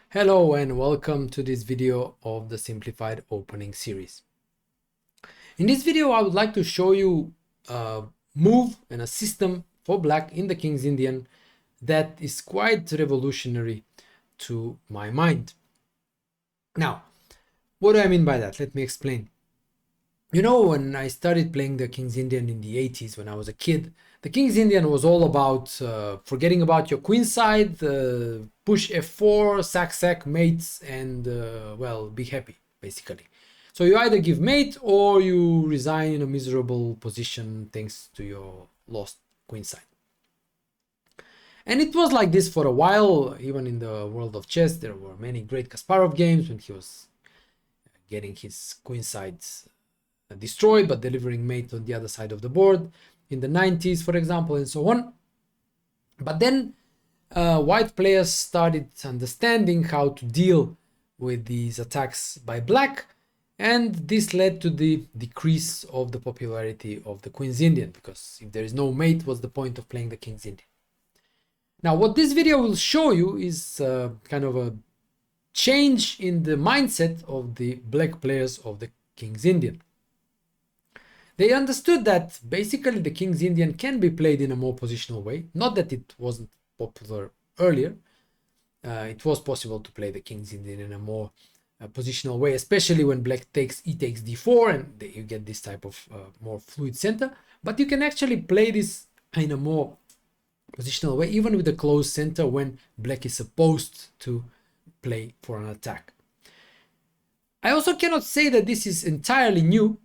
Hello and welcome to this video of the Simplified opening series. In this video I would like to show you a move and a system for black in the King's Indian that is quite revolutionary to my mind. Now, what do I mean by that? Let me explain. You know, when I started playing the King's Indian in the 80s when I was a kid, the King's Indian was all about forgetting about your queen side, push f4, sack, mates, and well, be happy, basically. So you either give mate or you resign in a miserable position thanks to your lost queen side. And it was like this for a while, even in the world of chess. There were many great Kasparov games when he was getting his queen sides destroyed but delivering mate on the other side of the board in the 90s, for example, and so on. But then white players started understanding how to deal with these attacks by black, and this led to the decrease of the popularity of the Queen's Indian, because if there is no mate, what's the point of playing the King's Indian? Now, what this video will show you is kind of a change in the mindset of the black players of the King's Indian. They understood that basically the King's Indian can be played in a more positional way. Not that it wasn't popular earlier. It was possible to play the King's Indian in a more positional way, especially when black takes e takes d4 and you get this type of more fluid center. But you can actually play this in a more positional way, even with a closed center when black is supposed to play for an attack. I also cannot say that this is entirely new.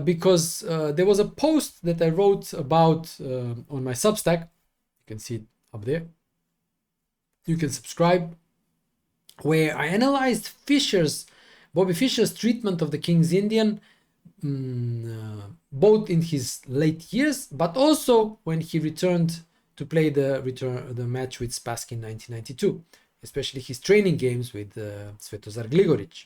Because there was a post that I wrote about on my Substack. You can see it up there. You can subscribe, where I analyzed Bobby Fischer's treatment of the King's Indian, both in his late years, but also when he returned to play the match with Spassky in 1992, especially his training games with Svetozar Gligoric.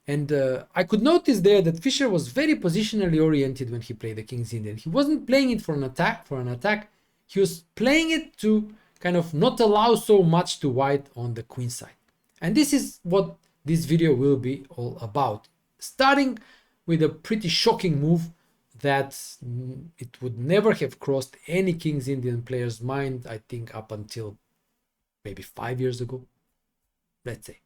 And I could notice there that Fischer was very positionally oriented when he played the King's Indian. He wasn't playing it for an attack. He was playing it to kind of not allow so much to white on the queen side. And this is what this video will be all about. Starting with a pretty shocking move that it would never have crossed any King's Indian player's mind, I think, up until maybe 5 years ago, let's say.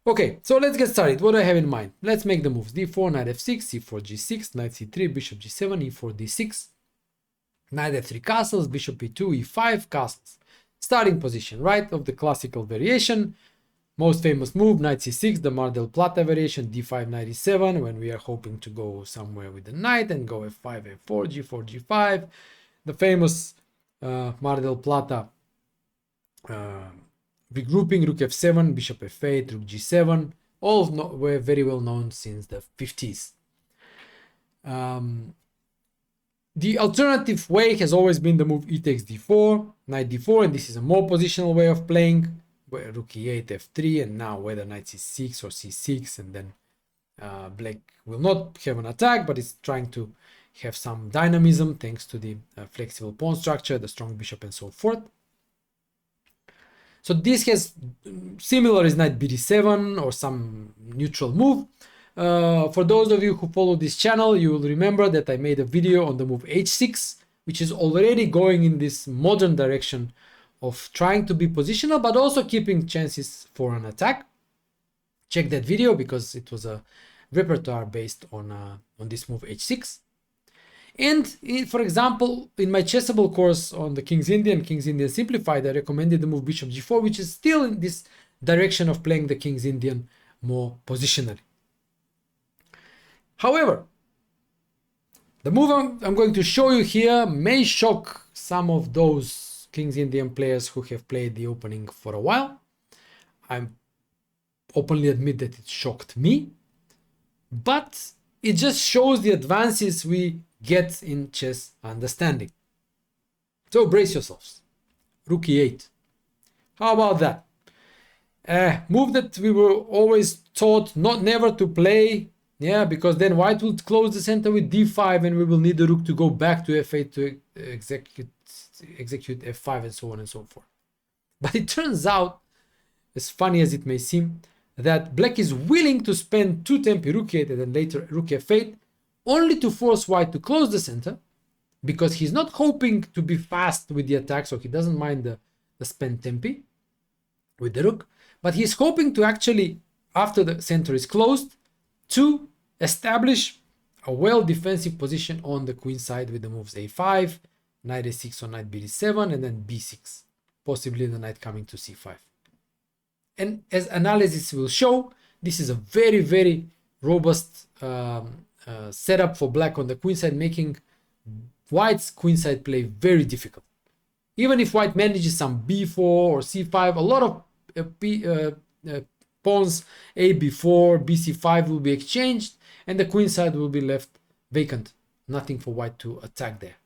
Okay, so let's get started. What do I have in mind? Let's make the moves. d4, knight f6, c4, g6, knight c3, bishop g7, e4, d6, knight f3 castles, bishop e2, e5 castles. Starting position, right, of the classical variation. Most famous move, knight c6, the Mar del Plata variation, d5, knight e7, when we are hoping to go somewhere with the knight and go f5, f4, g4, g5. The famous Mar del Plata regrouping, rook f7, bishop f8, rook g7, all were very well known since the 50s. The alternative way has always been the move e takes d4, knight d4, and this is a more positional way of playing, where rook e8, f3, and now whether knight c6 or c6, and then black will not have an attack, but it's trying to have some dynamism thanks to the flexible pawn structure, the strong bishop, and so forth. So this has similar is knight bd7 or some neutral move. For those of you who follow this channel, you will remember that I made a video on the move h6, which is already going in this modern direction of trying to be positional, but also keeping chances for an attack. Check that video because it was a repertoire based on this move h6. And for example, in my Chessable course on the King's Indian Simplified, I recommended the move bishop g4, which is still in this direction of playing the King's Indian more positionally. However, the move I'm going to show you here may shock some of those King's Indian players who have played the opening for a while. I openly admit that it shocked me, but it just shows the advances we get in chess understanding. So brace yourselves. Rook e8. How about that? Move that we were always taught never to play. Yeah, because then white will close the center with d5 and we will need the rook to go back to f8 to execute f5 and so on and so forth. But it turns out as funny as it may seem, that black is willing to spend 2 tempi rook e8 and then later rook f8 only to force white to close the center, because he's not hoping to be fast with the attack, so he doesn't mind the spend tempi with the rook, but he's hoping to actually, after the center is closed, to establish a well defensive position on the queen side with the moves a5, knight a6 or knight bd7, and then b6, possibly the knight coming to c5. And as analysis will show, this is a very, very robust setup for black on the queen side, making white's queen side play very difficult. Even if white manages some b4 or c5, a lot of pawns a b4, bc5 will be exchanged, and the queen side will be left vacant. Nothing for white to attack there.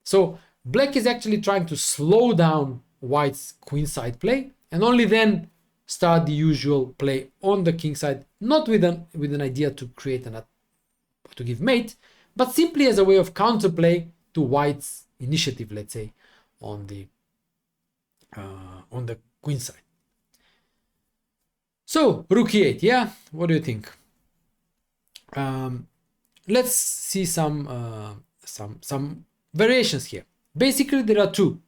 So black is actually trying to slow down white's queen side play, and only then start the usual play on the king side, not with an idea to create to give mate, but simply as a way of counterplay to white's initiative, let's say, on the queen side. So rook e8, yeah, what do you think? Let's see some variations here. Basically, there are two.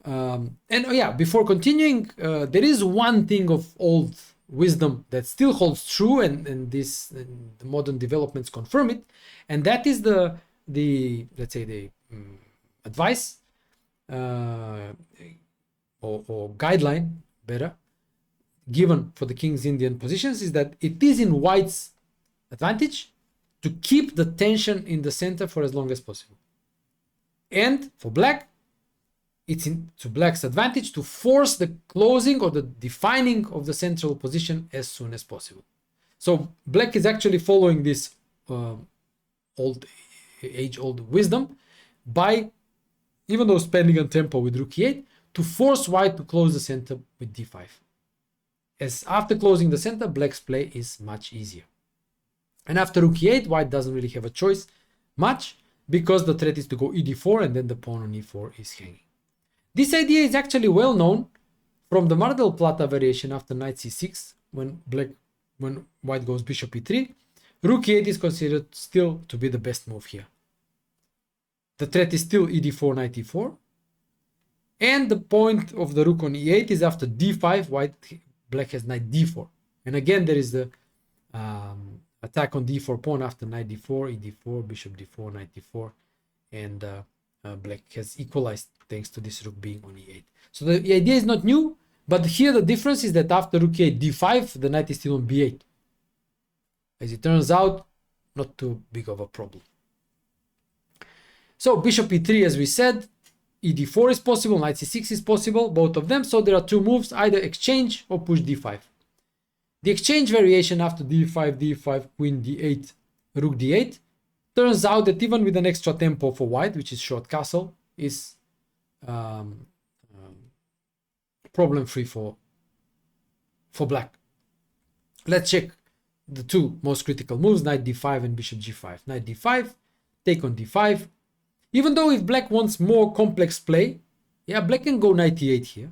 Before continuing, there is one thing of old wisdom that still holds true, and the modern developments confirm it, and that is the let's say the advice or guideline, better, given for the King's Indian positions, is that it is in white's advantage to keep the tension in the center for as long as possible, and for black, it's to black's advantage to force the closing or the defining of the central position as soon as possible. So black is actually following this age-old wisdom by, even though spending on tempo with rook e8, to force white to close the center with d5. As after closing the center, black's play is much easier. And after rook e8, white doesn't really have a choice much, because the threat is to go ed4 and then the pawn on e4 is hanging. This idea is actually well known from the Mar del Plata variation after knight c6, when white goes bishop e3. Rook e8 is considered still to be the best move here. The threat is still ed4, knight e4, and the point of the rook on e8 is after d5, black has knight d4, and again there is the attack on d4 pawn after knight d4, ed4, bishop d4, knight d4, and black has equalized thanks to this rook being on e8. So the idea is not new, but here the difference is that after rook e8 d5, the knight is still on b8. As it turns out, not too big of a problem. So bishop e3, as we said, ed4 is possible, knight c6 is possible, both of them. So there are two moves, either exchange or push d5. The exchange variation after d5, d5, queen d8, rook d8, turns out that even with an extra tempo for white, which is short castle, is problem-free for black. Let's check the two most critical moves, knight d5 and bishop g5. Knight d5, take on d5. Even though if black wants more complex play, yeah, black can go knight e8 here.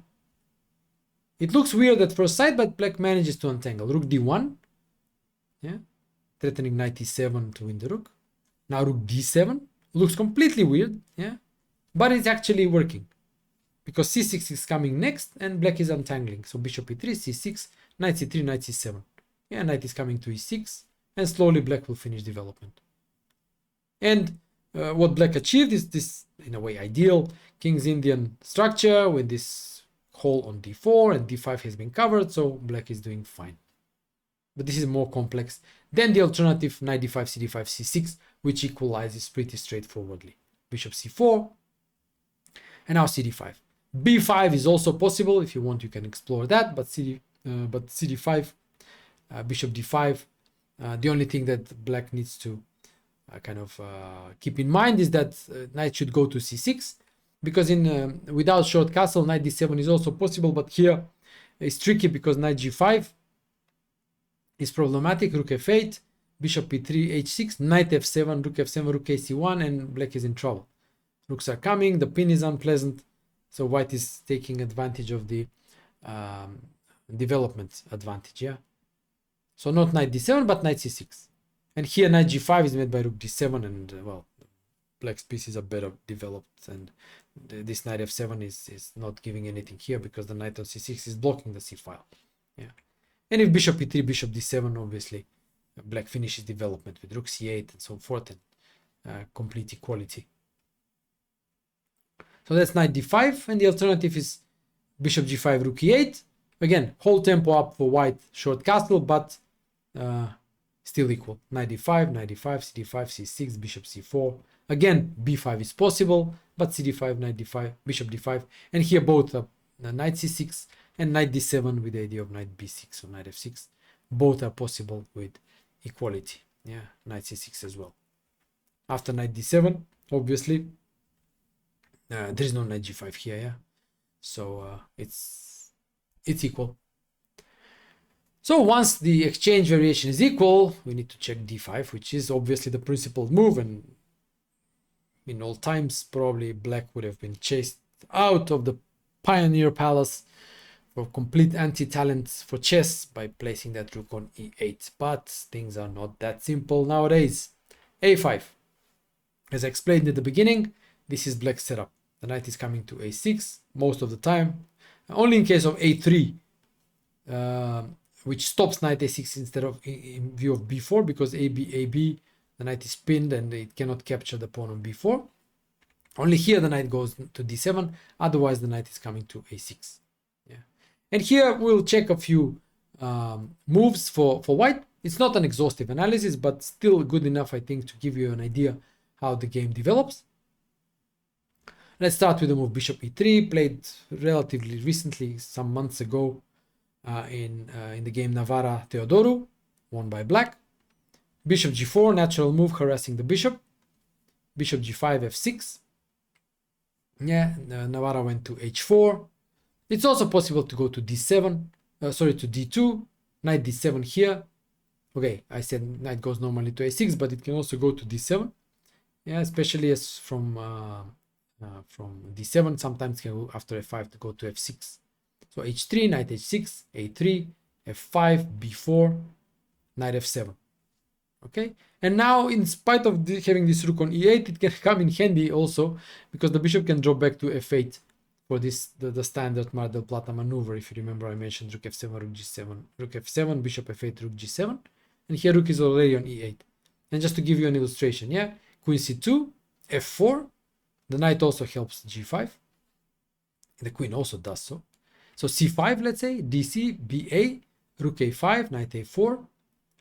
It looks weird at first sight, but black manages to untangle. Rook d1, yeah, threatening knight e7 to win the rook. Now rook d7, looks completely weird, yeah, but it's actually working, because c6 is coming next and black is untangling. So bishop e3, c6, knight c3, knight c7. Yeah, knight is coming to e6, and slowly black will finish development. And what black achieved is this, in a way, ideal King's Indian structure with this hole on d4, and d5 has been covered, so black is doing fine. But this is more complex than the alternative knight d5, c5, c6, which equalizes pretty straightforwardly. Bishop c4, and now cd5. b5 is also possible. If you want, you can explore that, but cd5, bishop d5, the only thing that black needs to keep in mind is that knight should go to c6, because without short castle, knight d7 is also possible, but here it's tricky because knight g5 is problematic. Rook f8, bishop e3, h6, knight f7, rook f7, rook ac1, and black is in trouble. Rooks are coming, the pin is unpleasant, so white is taking advantage of the development advantage, yeah. So not knight d7, but knight c6. And here knight g5 is made by rook d7, and well, black's pieces are better developed, and this knight f7 is not giving anything here because the knight on c6 is blocking the c file. Yeah. And if bishop e3, bishop d7, obviously black finishes development with rook c8 and so forth, and complete equality. So that's knight d5, and the alternative is bishop g5, rook e8. Again, whole tempo up for white, short castle, but still equal. Knight d5, knight d5, cd5, c6, bishop c4. Again, b5 is possible, but cd5, knight d5, bishop d5, and here both are knight c6 and knight d7 with the idea of knight b6 or knight f6. Both are possible with equality. Yeah, knight c6 as well. After knight d7, obviously, there is no knight g5 here. Yeah, so it's equal. So once the exchange variation is equal, we need to check d5, which is obviously the principal move, and in all times probably black would have been chased out of the Pioneer Palace for complete anti-talent for chess by placing that rook on e8. But things are not that simple nowadays. a5. As I explained at the beginning, this is black's setup. The knight is coming to a6 most of the time. Only in case of a3, which stops knight a6 instead of in view of b4, because AB, the knight is pinned and it cannot capture the pawn on b4. Only here the knight goes to d7, otherwise the knight is coming to a6. Yeah. And here we'll check a few moves for white. It's not an exhaustive analysis, but still good enough, I think, to give you an idea how the game develops. Let's start with the move bishop e3, played relatively recently, some months ago, in the game Navarra Teodoru, won by black. Bishop g4, natural move, harassing the bishop. Bishop g5, f6. Yeah, Navarra went to h4. It's also possible to go to d7, to d2, knight d7 here. Okay, I said knight goes normally to a6, but it can also go to d7. Yeah, especially as from d7, sometimes can go after f5 to go to f6. So h3, knight h6, a3, f5, b4, knight f7. Okay, and now in spite of having this rook on e8, it can come in handy also, because the bishop can drop back to f8 for this the standard Mar del Plata maneuver. If you remember, I mentioned rook f7, rook g7, rook f7, bishop f8, rook g7, and here rook is already on e8. And just to give you an illustration, yeah, queen c2, f4, the knight also helps g5, the queen also does so. So c5, let's say, dc, ba, rook a5, knight a4,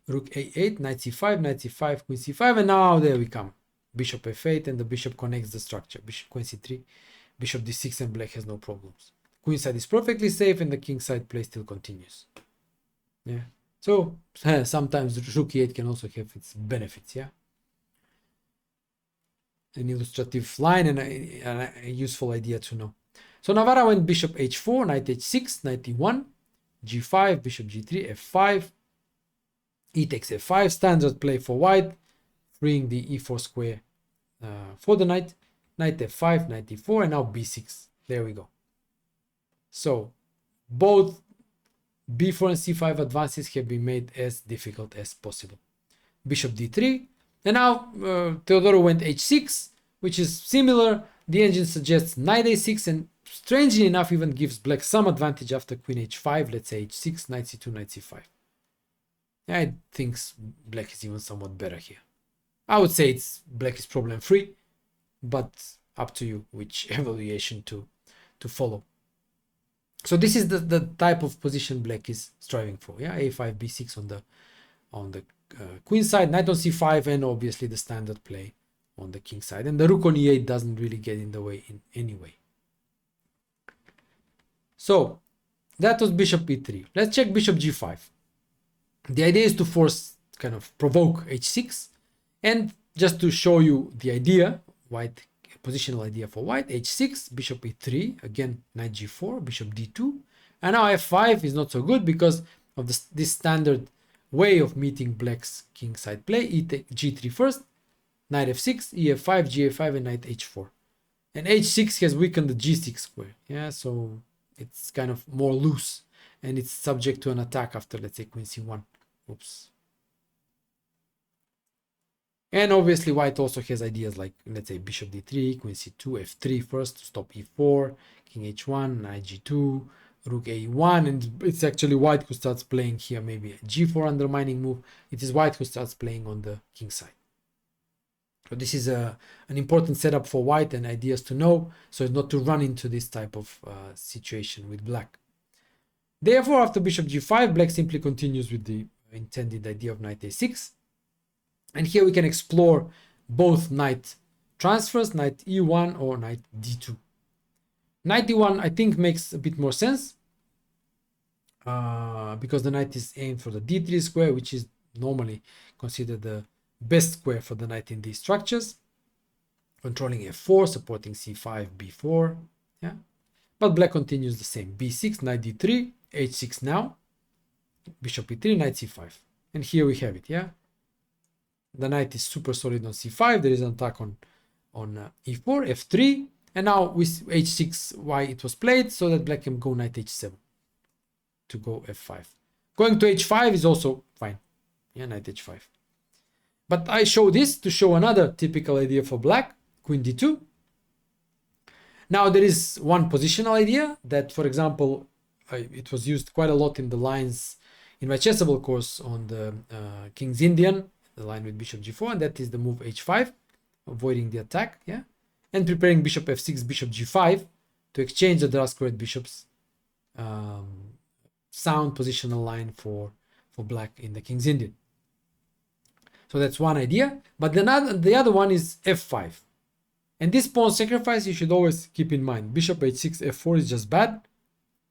rook a8, knight c5, knight c5, queen c5, and now there we come. Bishop f8, and the bishop connects the structure. Bishop, queen c3, bishop d6, and black has no problems. Queen side is perfectly safe, and the king side play still continues. Yeah. So sometimes rook e8 can also have its benefits. Yeah. An illustrative line and a useful idea to know. So Navarra went bishop h4, knight h6, knight e1, g5, bishop g3, f5, e takes f5, standard play for white, freeing the e4 square for the knight, knight f5, knight e4, and now b6. There we go. So both b4 and c5 advances have been made as difficult as possible. Bishop d3, and now Teodoro went h6, which is similar. The engine suggests knight a6, and strangely enough even gives black some advantage after queen h5, let's say h6, knight c2, knight c5. I think black is even somewhat better here. I would say black is problem free, but up to you which evaluation to follow. So this is the type of position black is striving for. Yeah, a5, b6 on the queen side, knight on c5, and obviously the standard play on the king side. And the rook on e8 doesn't really get in the way in any way. So that was bishop e3. Let's check bishop g5. The idea is to force, kind of provoke h6, and just to show you the idea, white positional idea for white, h6, bishop e3, again knight g4, bishop d2, and now f5 is not so good because of this standard way of meeting black's king side play. g3 first, knight f6, ef5, ga5, and knight h4, and h6 has weakened the g6 square. Yeah, so it's kind of more loose, and it's subject to an attack after, let's say, queen c1. Oops. And obviously white also has ideas like, let's say, bishop d3, queen c2, f3 first to stop e4, king h1, knight g2, rook a1, and it's actually white who starts playing here, maybe a g4 undermining move. It is white who starts playing on the king side. So this is an important setup for white and ideas to know, so as not to run into this type of situation with black. Therefore, after bishop g5, black simply continues with the intended idea of knight a6. And here we can explore both knight transfers, knight e1 or knight d2. Knight e1 I think makes a bit more sense because the knight is aimed for the d3 square, which is normally considered the best square for the knight in these structures, controlling f4, supporting c5, b4. Yeah, but black continues the same: b6, knight d3, h6 now, bishop e3, knight c5, and here we have it. Yeah, the knight is super solid on c5. There is an attack on e4, f3, and now with h6 why it was played, so that black can go knight h7 to go f5. Going to h5 is also fine. Yeah, knight h5. But I show this to show another typical idea for black, queen d2. Now there is one positional idea that, for example, it was used quite a lot in the lines in my chessable course on the King's Indian, the line with bishop g4, and that is the move h5, avoiding the attack, yeah, and preparing bishop f6, bishop g5 to exchange the dark squared bishops. Sound positional line for black in the King's Indian. So that's one idea, but the other one is f5. And this pawn sacrifice you should always keep in mind. Bishop h6, f4 is just bad.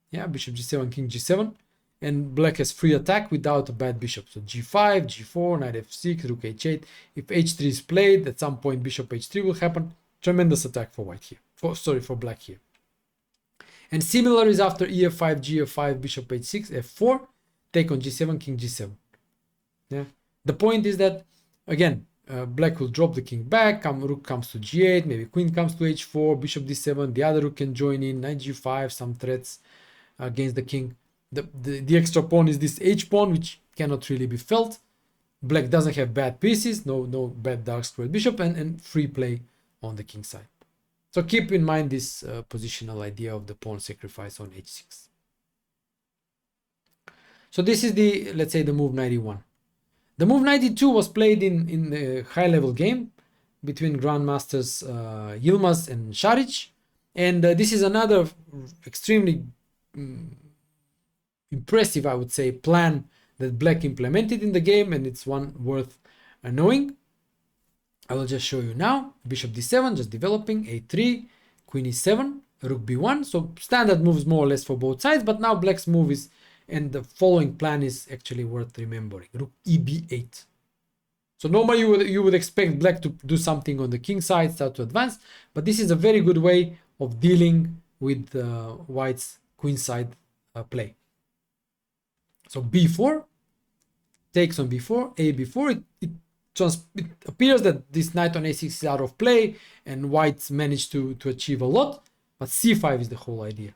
Yeah, bishop g7, king g7. And black has free attack without a bad bishop. So g5, g4, knight f6, rook h8. If h3 is played, at some point bishop h3 will happen. Tremendous attack for white here. For black here. And similar is after ef5, gf5, bishop h6, f4. Take on g7, king g7. Yeah. The point is that, again, black will drop the king back, rook comes to g8, maybe queen comes to h4, bishop d7, the other rook can join in, knight g5, some threats against the king. The extra pawn is this h pawn, which cannot really be felt. Black doesn't have bad pieces, no bad dark squared bishop, and free play on the king side. So keep in mind this positional idea of the pawn sacrifice on h6. So this is the, let's say, the move 91. The move 92 was played in the high-level game between Grandmasters Yilmaz and Šarić, and this is another extremely impressive, I would say, plan that black implemented in the game, and it's one worth knowing. I will just show you now. Bishop d7, just developing, a3, queen e7, rook b1. So standard moves more or less for both sides, but now black's move is, and the following plan is actually worth remembering. Rook eb8. So normally you would expect black to do something on the king side, start to advance, but this is a very good way of dealing with white's queen side play. So b4 takes on b4, a b4. It appears that this knight on a6 is out of play, and white's managed to achieve a lot, but c5 is the whole idea.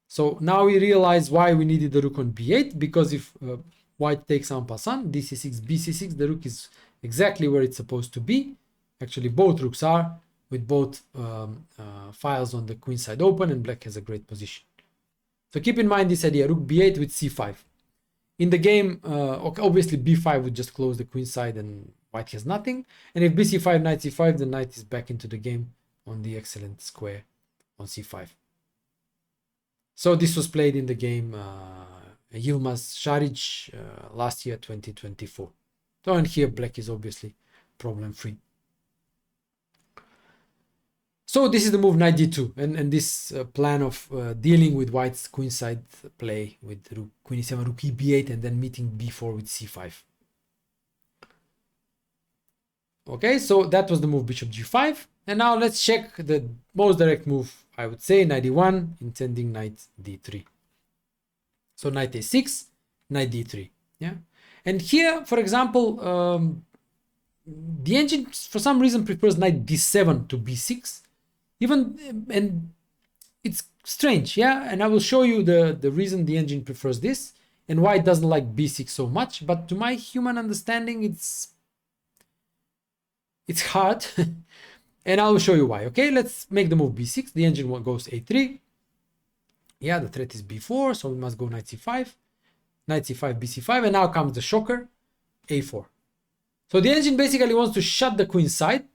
So now we realize why we needed the rook on b8, because if white takes en passant, dc6, bc6, the rook is exactly where it's supposed to be. Actually, both rooks are, with both files on the queen side open, and black has a great position. So keep in mind this idea, rook b8 with c5. In the game, obviously b5 would just close the queen side and white has nothing. And if bc5, knight c5, the knight is back into the game on the excellent square on c5. So this was played in the game Yilmaz Šarić last year, 2024. So, and here black is obviously problem free. So this is the move knight d2, and this plan of dealing with white's queenside play with rook, queen e7, rook e8, and then meeting b4 with c5. Okay, so that was the move bishop g5, and now let's check the most direct move, I would say, knight e1, intending knight d3. So knight a6, knight d3, yeah. And here, for example, the engine for some reason prefers knight d7 to b6. And it's strange, yeah, and I will show you the reason the engine prefers this and why it doesn't like b6 so much. But to my human understanding, it's hard. And I will show you why. Okay, let's make the move b6. The engine goes a3. Yeah, the threat is b4, so we must go knight c5, knight c5, bc5, and now comes the shocker, a4. So the engine basically wants to shut the queen side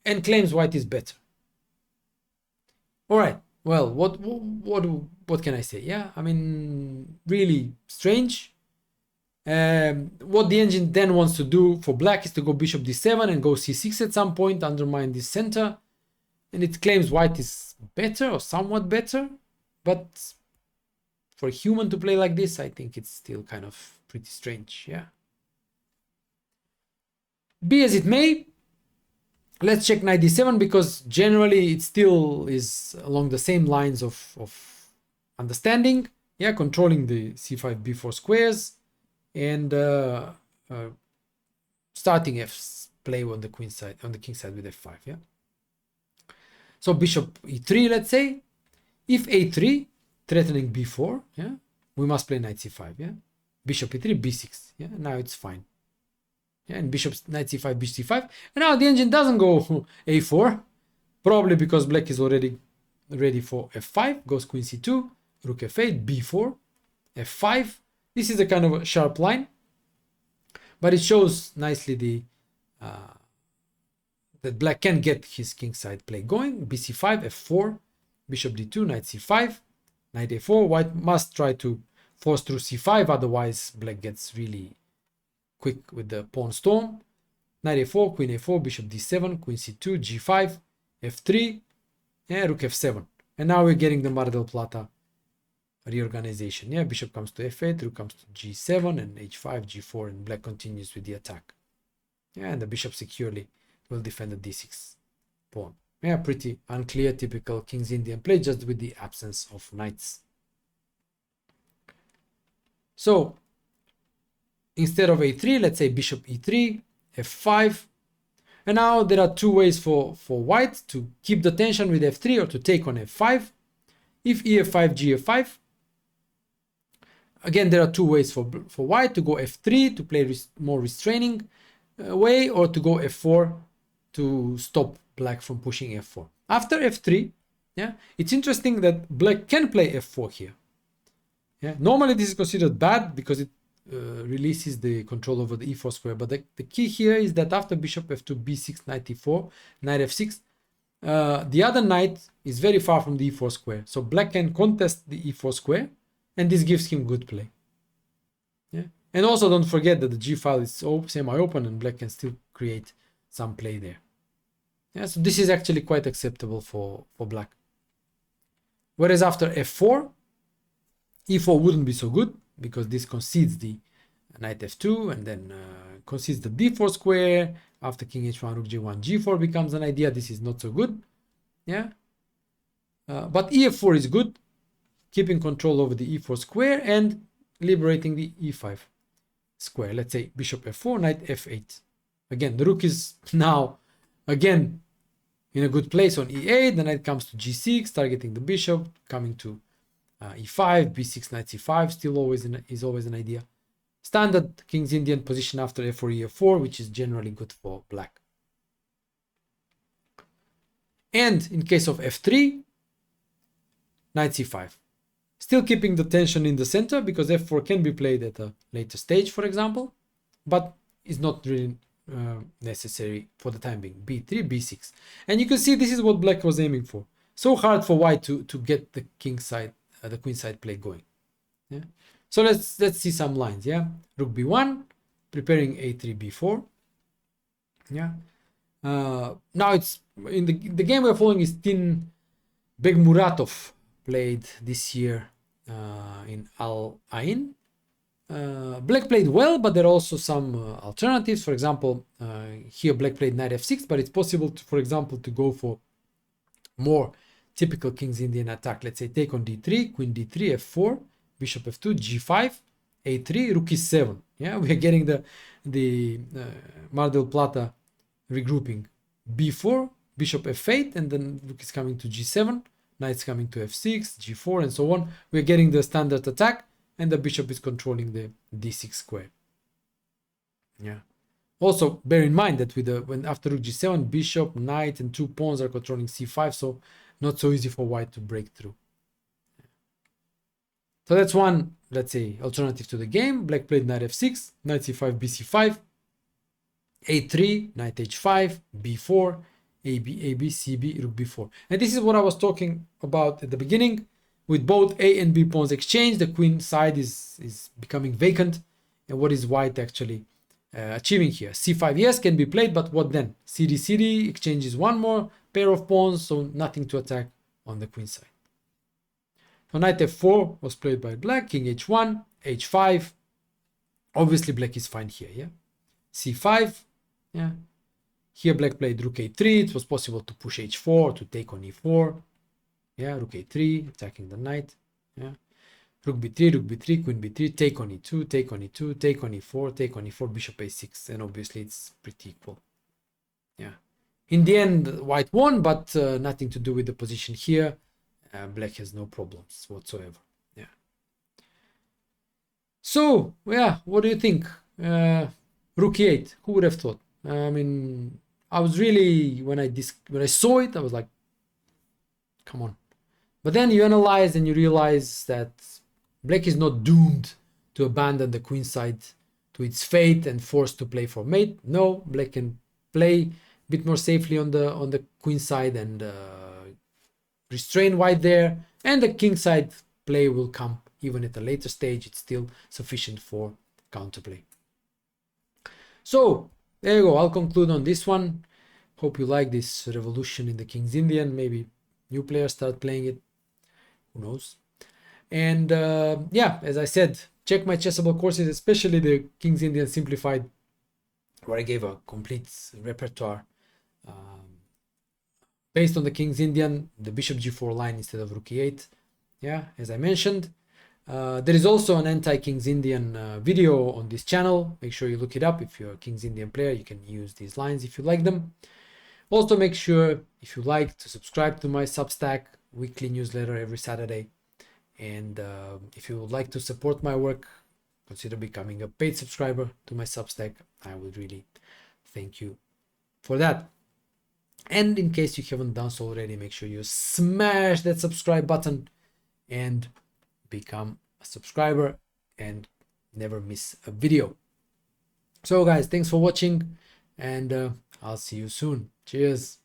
and claims white is better. All right. Well, what can I say? Yeah, I mean, really strange. What the engine then wants to do for black is to go bishop d7 and go c6 at some point, undermine this center, and it claims white is better or somewhat better. But for a human to play like this, I think it's still kind of pretty strange. Yeah. Be as it may, let's check knight d7, because generally it still is along the same lines of understanding. Yeah, controlling the c5 b4 squares and starting f play on the queen side, on the king side with f5. Yeah. So bishop e3, let's say. If a3, threatening b4, yeah, we must play knight c5, yeah. Bishop e3, b6, yeah. Now it's fine. Yeah, and bishop knight c5, bishop c5. And now the engine doesn't go a4, probably because black is already ready for f5. Goes queen c2, rook f8, b4, f5. This is a kind of a sharp line, but it shows nicely the that black can get his king side play going. bc5, f4, bishop d2, knight c5, knight a4. White must try to force through c5, otherwise black gets really quick with the pawn storm. Knight a4, queen a4, bishop d7, queen c2, g5, f3, and rook f7. And now we're getting the Mar del Plata reorganization. Yeah, bishop comes to f8, rook comes to g7, and h5, g4, and black continues with the attack. Yeah, and the bishop securely will defend the d6 pawn. Yeah, pretty unclear, typical King's Indian play, just with the absence of knights. So instead of a3, let's say bishop e3, f5. And now there are two ways for white to keep the tension with f3 or to take on f5. If ef5, gf5, again, there are two ways for white to go f3 to play more restraining way, or to go f4 to stop black from pushing f4. After f3, yeah, it's interesting that black can play f4 here. Yeah, normally this is considered bad because it releases the control over the e4 square, but the key here is that after bishop f2, b6, knight e4, knight f6, the other knight is very far from the e4 square, so black can contest the e4 square, and this gives him good play. Yeah, and also don't forget that the g file is semi-open and black can still create some play there. Yeah, so this is actually quite acceptable for black. Whereas after f4, e4 wouldn't be so good, because this concedes the knight f2 and then concedes the d4 square. After king h1, rook g1, g4 becomes an idea. This is not so good. Yeah, but ef4 is good, keeping control over the e4 square and liberating the e5 square. Let's say bishop f4, knight f8. Again, the rook is now again in a good place on e8. The knight comes to g6, targeting the bishop, coming to e5, b6, knight c5, still is always an idea. Standard King's Indian position after f4, e4, which is generally good for black. And in case of f3, knight c5. Still keeping the tension in the center, because f4 can be played at a later stage, for example, but is not really necessary for the time being. b3, b6. And you can see this is what black was aiming for. So hard for white to get the king side, the queen side play going. Yeah. So let's see some lines. Yeah, rook b1, preparing a3, b4. Yeah. Now it's in the game we're following is Tin Begmuratov, played this year in Al Ain. Black played well, but there are also some alternatives. For example, here black played knight f6, but it's possible to, for example, to go for more typical King's Indian attack. Let's say take on d3, queen d3, f4, bishop f2, g5, a3, rook e7. Yeah, we're getting the Mar del Plata regrouping. b4, bishop f8, and then rook is coming to g7, knight's coming to f6, g4, and so on. We're getting the standard attack, and the bishop is controlling the d6 square. Yeah. Also, bear in mind that with when after rook g7, bishop, knight, and 2 pawns are controlling c5, so not so easy for white to break through. So that's one, let's say, alternative to the game. Black played knight f6, knight c5, bc5, a3, knight h5, b4, ab, cb, rook b4. And this is what I was talking about at the beginning. With both a and b pawns exchanged, the queen side is becoming vacant. And what is white actually achieving here? c5, yes, can be played, but what then? cd, cd, exchanges one more pair of pawns, so nothing to attack on the queen side. So knight f4 was played by black, king h1, h5. Obviously, black is fine here, yeah? c5, yeah. Here, black played rook a3. It was possible to push h4 to take on e4. Yeah, rook a3, attacking the knight. Yeah, rook b3, queen b3, take on e2, take on e2, take on e4, take on e4, bishop a6, and obviously it's pretty equal. Yeah, in the end, white won, but nothing to do with the position here. Black has no problems whatsoever. Yeah. So yeah, what do you think? Rook e8. Who would have thought? I mean, I was really when I saw it, I was like, come on. But then you analyze and you realize that black is not doomed to abandon the queen side to its fate and forced to play for mate. No, black can play a bit more safely on the queen side and restrain white there, and the king side play will come even at a later stage. It's still sufficient for counterplay. So there you go. I'll conclude on this one. Hope you like this revolution in the King's Indian. Maybe new players start playing it. Who knows? And yeah, as I said, check my Chessable courses, especially the King's Indian Simplified, where I gave a complete repertoire based on the King's Indian, the bishop g4 line instead of rook e8. Yeah, as I mentioned. There is also an anti-King's Indian video on this channel. Make sure you look it up. If you're a King's Indian player, you can use these lines if you like them. Also, make sure, if you like, to subscribe to my Substack weekly newsletter every Saturday. And if you would like to support my work, consider becoming a paid subscriber to my Substack. I would really thank you for that. And in case you haven't done so already, make sure you smash that subscribe button and become a subscriber and never miss a video. So guys, thanks for watching, and I'll see you soon. Cheers.